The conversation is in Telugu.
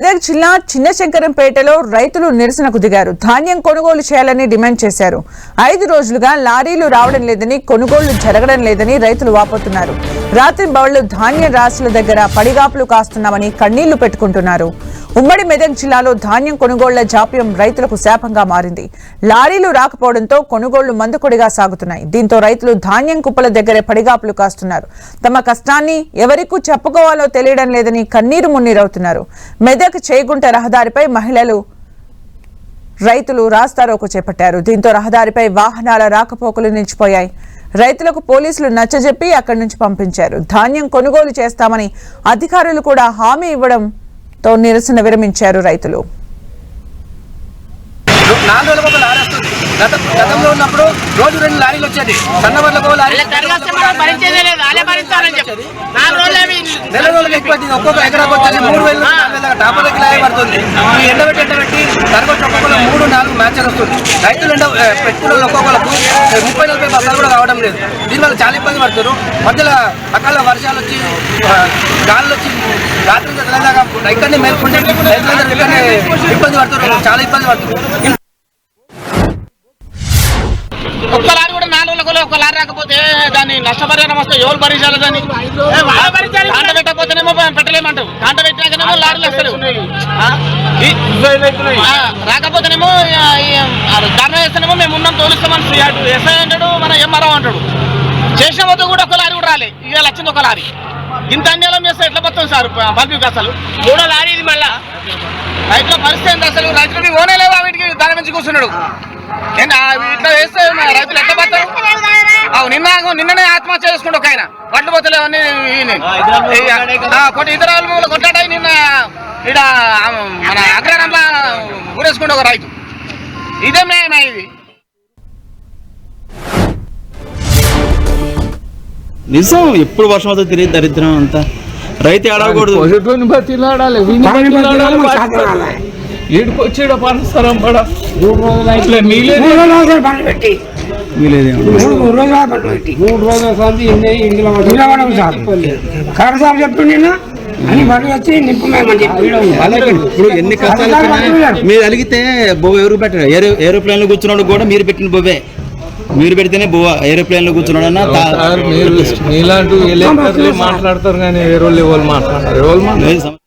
మెదక్ జిల్లా చిన్నశంకరంపేటలో రైతులు నిరసనకు దిగారు. ధాన్యం కొనుగోలు చేయాలని డిమాండ్ చేశారు. 5 రోజులుగా లారీలు రావడం లేదని, కొనుగోళ్లు జరగడం లేదని రైతులు వాపోతున్నారు. రాత్రి బౌళ్లు ధాన్యం రాసుల దగ్గర పడిగాపులు కాస్తున్నామని కన్నీళ్లు పెట్టుకుంటున్నారు. ఉమ్మడి మెదక్ జిల్లాలో ధాన్యం కొనుగోళ్ల జాప్యం రైతులకు శాపంగా మారింది. లారీలు రాకపోవడంతో కొనుగోళ్లు మందకొడిగా సాగుతున్నాయి. దీంతో రైతులు ధాన్యం కుప్పల దగ్గరే పడిగాపులు కాస్తున్నారు. తమ కష్టాన్ని ఎవరికూ చెప్పుకోవాలో తెలియడం లేదని కన్నీరు మున్నీరవుతున్నారు. మెదక్ చేగుంట రహదారిపై మహిళలు రైతులు రాస్తారోకో చేపట్టారు. దీంతో రహదారిపై వాహనాల రాకపోకలు నిలిచిపోయాయి. రైతులకు పోలీసులు నచ్చజెప్పి అక్కడి నుంచి పంపించారు. ధాన్యం కొనుగోలు చేస్తామని అధికారులు కూడా హామీ ఇవ్వడంతో నిరసన విరమించారు రైతులు. గతంలో ఉన్నప్పుడు రోజు 2 లారీలు వచ్చేది. సన్నవర్లకు నెల రోజులు ఎక్కువ ఒక్కొక్క ఎకరాకు వచ్చేసి 3,000 టాపర్లకి పడుతుంది. ఈ ఎండబెట్టి తరగతి ఒక్కొక్కరు 3-4 మ్యాచ్లు వస్తుంది. రైతులు పెట్టుకున్న ఒక్కొక్కరికి 30-40 బస్తాలు కూడా కావడం లేదు. దీనివల్ల చాలా ఇబ్బంది పడుతున్నారు. మధ్యలో అకాల వర్షాలు వచ్చి గాలులు వచ్చి రాత్రి తెల్లదాకా రైతులన్నీ మేల్కుంటే రైతులందరూ ఇబ్బంది పడుతున్నారు. చాలా ఇబ్బంది పడుతున్నారు. ఒక్క లారీ కూడా 4 రోజులకు ఒక లారీ రాకపోతే దాన్ని నష్టపరిహారం వస్తే ఎవరు భరించాలి? దాన్ని కాంట పెట్టకపోతేనేమో పెట్టలేమంటారు. కాంట పెట్టినాకనేమో లారీలు వస్తారు. రాకపోతేనేమో ధర్నా చేస్తేనేమో మేము ఉన్నాం తోలిస్తామని ఎస్ఐ అంటాడు, మన ఎంఆర్ఓ అంటాడు. చేసిన పోతే కూడా ఒక లారీ కూడా రాలే. ఇవాళ వచ్చింది ఒక లారీ. ఇంత అన్యాయం చేస్తే ఎట్లా పోతుంది సార్ పబ్లిక్? అసలు 3వ లారీ ఇది. మళ్ళా రైతుల పరిస్థితి ఏంటి అసలు? రైతులకి ఓనేలేవా? వీటికి దాని నుంచి కూర్చున్నాడు. ఇట్లా వేస్తే రైతులు ఎట్లా పడతారు? నిన్ననే ఆత్మహత్య చేసుకుంటూ ఒక ఆయన వడ్లు పోతలేవని కొన్ని ఇతర కొట్లాడాయి. నిన్న ఇక్కడ మన అగ్రహారంలో ఊరేసుకుంటూ ఒక రైతు. ఇదే న్యాయమా ఇది? నిజం. ఎప్పుడు వర్షం అవుతుంది తెలియదు. దరిద్రం అంతా రైతు ఆడకూడదు. ఈడుకొచ్చి పరస్థలం పడ 3 రోజుల సంతి ఇందులో కరసాలు చెప్తుండే అని బడి వచ్చి నింపమని ఇప్పుడు ఎన్ని కష్టాలు మీరు అలిగితే బొవ్వ ఎవరు పెట్టారు? ఏరోప్లేన్ లో కూర్చున్నాడు కూడా మీరు పెట్టిన బొవ్వే. మీరు పెడితేనే బొవ్వ. ఏరోప్లేన్ లో కూర్చున్నాడన్నా మీలాంటి మాట్లాడతారు కానీ వేరే వాళ్ళు మాట్లాడారు.